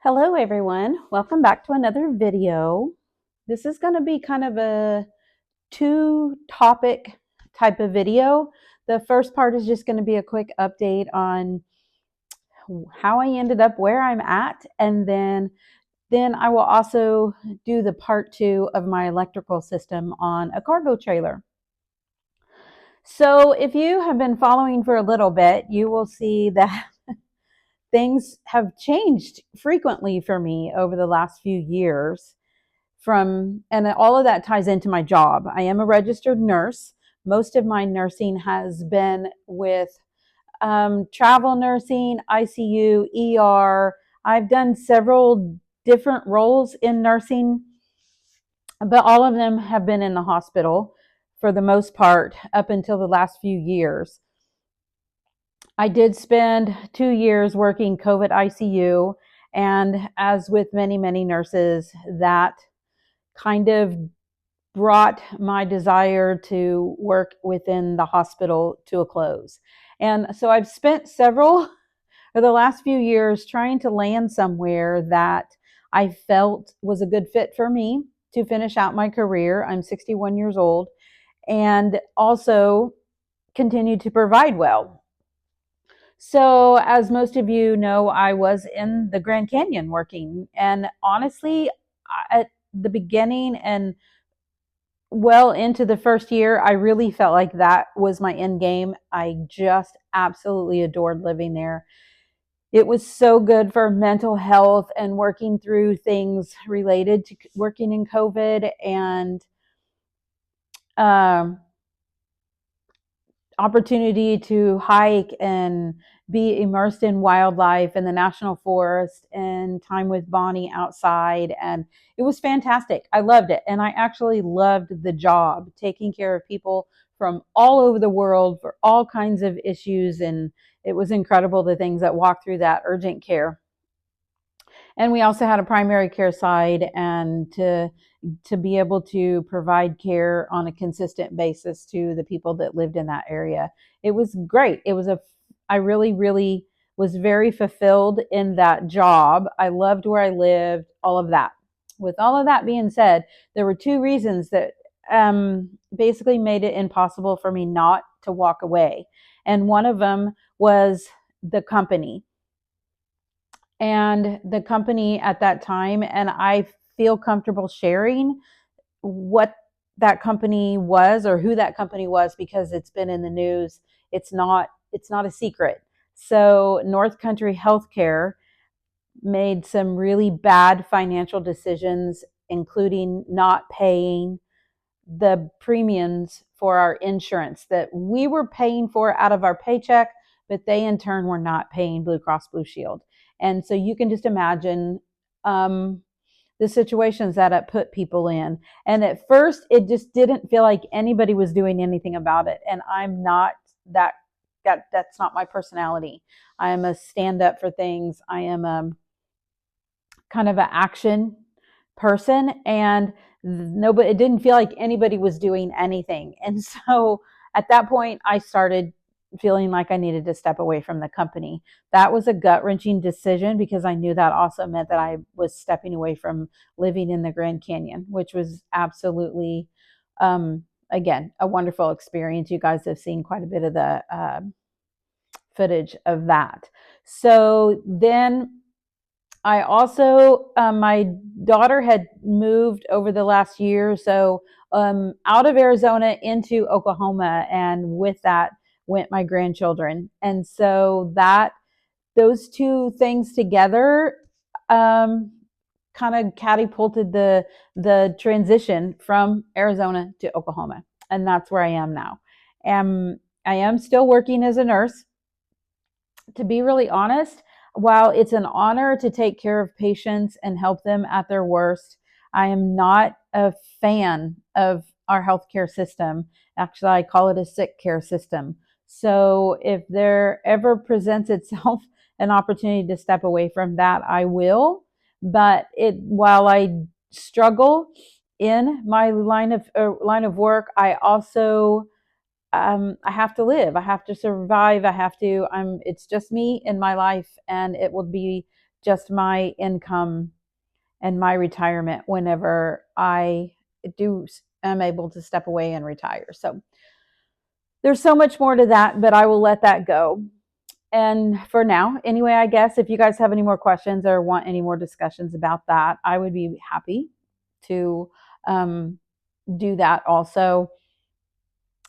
Hello everyone, welcome back to another video. This is going to be kind of a two topic type of video. The first part is just going to be a quick update on how I ended up where I'm at, and then I will also do the part two of my electrical system on a cargo trailer. So if you have been following for a little bit, you will see that things have changed frequently for me over the last few years. And all of that ties into my job. I am a registered nurse. Most of my nursing has been with travel nursing, ICU, ER. I've done several different roles in nursing, but all of them have been in the hospital for the most part up until the last few years. I did spend 2 years working COVID ICU, and as with many, many nurses, that kind of brought my desire to work within the hospital to a close. And so I've spent several or the last few years trying to land somewhere that I felt was a good fit for me to finish out my career. I'm 61 years old and also continue to provide well. So, as most of you know, I was in the Grand Canyon working, and honestly, at the beginning and well into the first year, I really felt like that was my end game. I just absolutely adored living there. It was so good for mental health and working through things related to working in COVID and um, opportunity to hike and be immersed in wildlife in the national forest and time with Bonnie outside. And it was fantastic. I loved it. And I actually loved the job, taking care of people from all over the world for all kinds of issues. And it was incredible, the things that walked through that urgent care. And we also had a primary care side, and to be able to provide care on a consistent basis to the people that lived in that area. It was great. I really, really was very fulfilled in that job. I loved where I lived, all of that. With all of that being said, there were two reasons that basically made it impossible for me not to walk away. And one of them was the company at that time. And I feel comfortable sharing what that company was or who that company was because it's been in the news. It's not a secret. So North Country Healthcare made some really bad financial decisions, including not paying the premiums for our insurance that we were paying for out of our paycheck, but they in turn were not paying Blue Cross Blue Shield. And so you can just imagine the situations that it put people in. And at first, it just didn't feel like anybody was doing anything about it. And I'm not that. That's not my personality. I am a stand up for things. I am a kind of an action person, and nobody, it didn't feel like anybody was doing anything. And so at that point I started feeling like I needed to step away from the company. That was a gut-wrenching decision because I knew that also meant that I was stepping away from living in the Grand Canyon, which was absolutely again a wonderful experience. You guys have seen quite a bit of the footage of that. So then I also, my daughter had moved over the last year or so out of Arizona into Oklahoma, and with that went my grandchildren. And so those two things together um, kind of catapulted the transition from Arizona to Oklahoma, and that's where I am now. And I am still working as a nurse. To be really honest, while it's an honor to take care of patients and help them at their worst, I am not a fan of our healthcare system. Actually, I call it a sick care system. So if there ever presents itself an opportunity to step away from that, I will. But while I struggle in my line of work, I also I have to live. I have to survive. It's just me in my life, and it will be just my income and my retirement whenever I am able to step away and retire. So there's so much more to that, but I will let that go. And for now, anyway, I guess if you guys have any more questions or want any more discussions about that, I would be happy to do that also.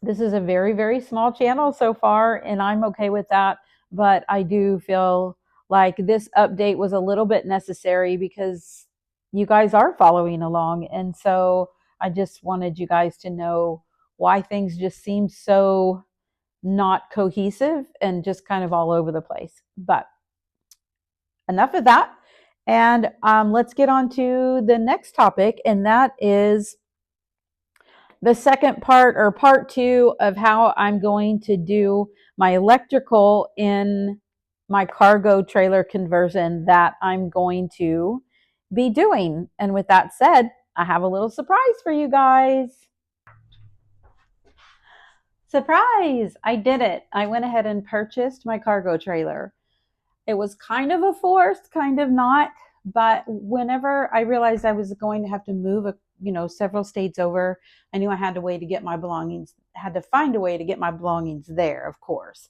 This is a very, very small channel so far, and I'm okay with that. But I do feel like this update was a little bit necessary because you guys are following along. And so I just wanted you guys to know why things just seem so not cohesive and just kind of all over the place. But enough of that. And let's get on to the next topic, and that is the second part or part two of how I'm going to do my electrical in my cargo trailer conversion that I'm going to be doing. And with that said, I have a little surprise for you guys. Surprise! I did it. I went ahead and purchased my cargo trailer. It was kind of a force, kind of not. But whenever I realized I was going to have to move, several states over, I knew I had to had to find a way to get my belongings there, of course.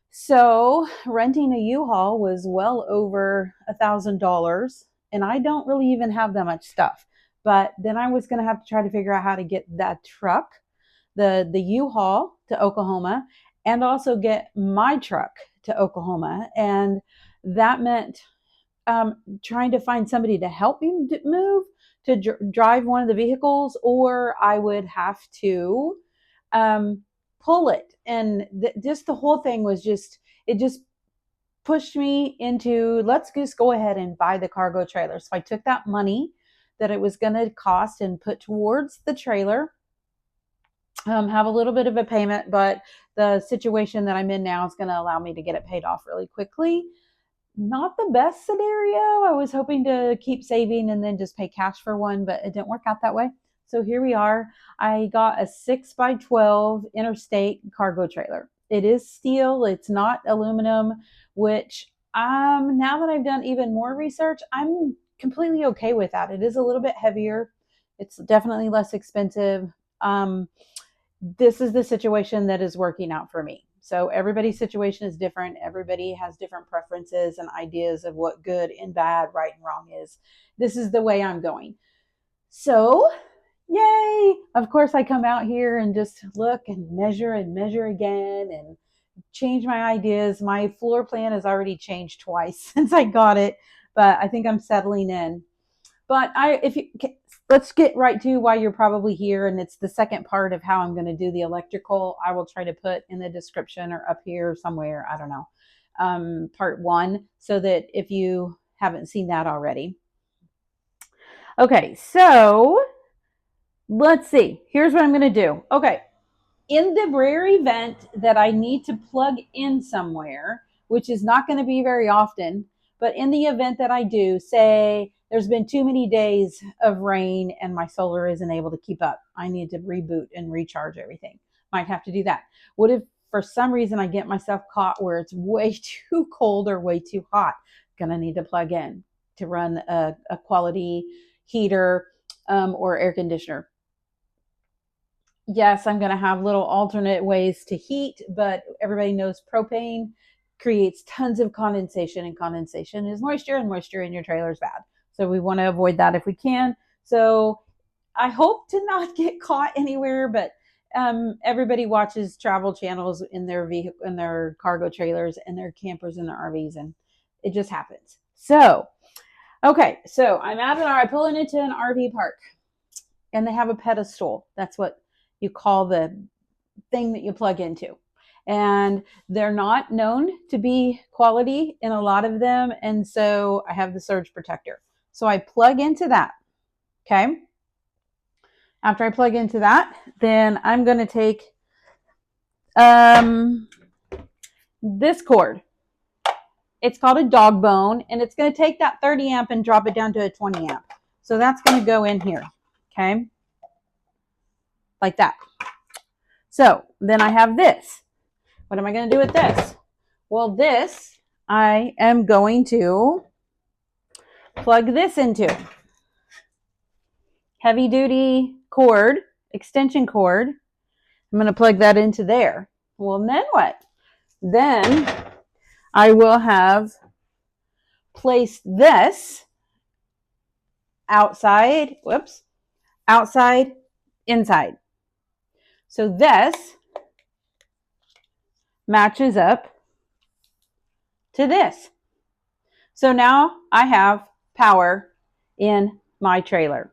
So renting a U-Haul was well over $1,000, and I don't really even have that much stuff. But then I was going to have to try to figure out how to get that truck, the U-Haul to Oklahoma, and also get my truck to Oklahoma. And that meant trying to find somebody to help me move, to drive one of the vehicles, or I would have to pull it. And just the whole thing was it just pushed me into, let's just go ahead and buy the cargo trailer. So I took that money that it was going to cost and put towards the trailer. Have a little bit of a payment, but the situation that I'm in now is going to allow me to get it paid off really quickly. Not the best scenario. I was hoping to keep saving and then just pay cash for one, but it didn't work out that way. So here we are. I got a 6x12 interstate cargo trailer. It is steel. It's not aluminum, which now that I've done even more research, I'm completely okay with that. It is a little bit heavier. It's definitely less expensive. This is the situation that is working out for me. So everybody's situation is different. Everybody has different preferences and ideas of what good and bad, right and wrong is. This is the way I'm going. So, yay! Of course, I come out here and just look and measure again and change my ideas. My floor plan has already changed twice since I got it, but I think I'm settling in. But let's get right to why you're probably here, and it's the second part of how I'm going to do the electrical. I will try to put in the description or up here somewhere, I don't know, part one, so that if you haven't seen that already. Okay, so let's see. Here's what I'm going to do. Okay, in the rare event that I need to plug in somewhere, which is not going to be very often, but in the event that I do, say there's been too many days of rain and my solar isn't able to keep up, I need to reboot and recharge everything. Might have to do that. What if for some reason I get myself caught where it's way too cold or way too hot? Gonna need to plug in to run a quality heater or air conditioner. Yes, I'm going to have little alternate ways to heat, but everybody knows propane creates tons of condensation, and condensation is moisture, and moisture in your trailer is bad. So we want to avoid that if we can. So I hope to not get caught anywhere, but everybody watches travel channels in their vehicle, in their cargo trailers, and their campers and their RVs, and it just happens. So, okay, so I pull into an RV park, and they have a pedestal. That's what you call the thing that you plug into. And they're not known to be quality in a lot of them. And so I have the surge protector. So I plug into that. Okay. After I plug into that, then I'm going to take this cord. It's called a dog bone, and it's going to take that 30 amp and drop it down to a 20 amp. So that's going to go in here. Okay. Like that. So then I have this. What am I going to do with this? Well, this I am going to plug this into. Heavy duty cord, extension cord. I'm going to plug that into there. Well, then what? Then I will have placed this outside, outside, inside. So this matches up to this. So now I have power in my trailer.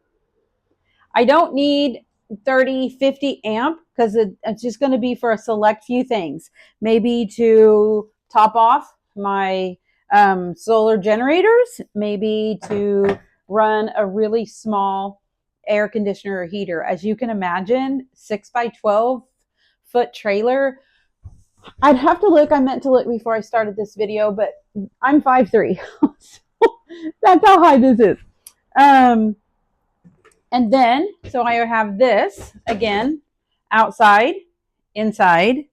I don't need 30, 50 amp because it's just going to be for a select few things. Maybe to top off my solar generators, maybe to run a really small air conditioner or heater. As you can imagine, 6 by 12 foot trailer. I'd have to look. I meant to look before I started this video, but I'm 5'3". So that's how high this is. And then, so I have this again, outside, inside.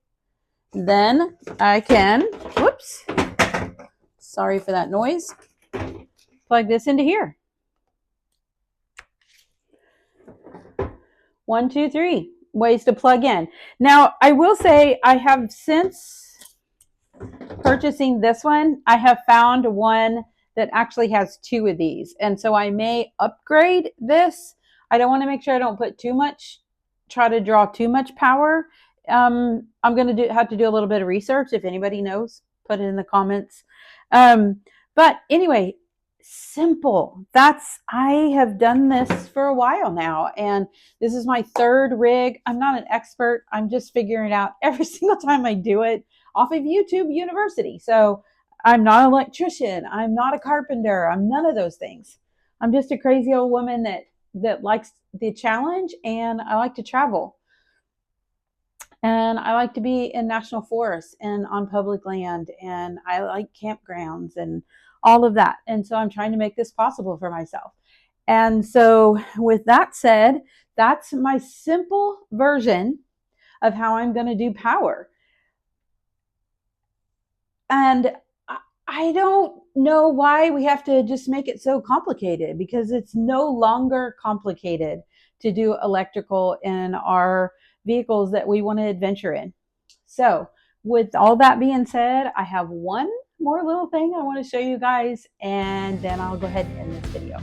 Then I can, whoops, sorry for that noise, plug this into here. 1, 2, 3 ways to plug in. Now, I will say I have, since purchasing this one, I have found one that actually has 2 of these. And so I may upgrade this. I don't want to make sure I don't put too much, try to draw too much power. I'm going to have to do a little bit of research. If anybody knows, put it in the comments. But anyway, simple. I have done this for a while now, and this is my 3rd rig. I'm not an expert. I'm just figuring it out every single time I do it off of YouTube University. So I'm not an electrician. I'm not a carpenter. I'm none of those things. I'm just a crazy old woman that likes the challenge, and I like to travel. And I like to be in national forests and on public land, and I like campgrounds and all of that. And so I'm trying to make this possible for myself. And so with that said, that's my simple version of how I'm going to do power. And I don't know why we have to just make it so complicated, because it's no longer complicated to do electrical in our vehicles that we want to adventure in. So with all that being said, I have one more little thing I want to show you guys, and then I'll go ahead and end this video.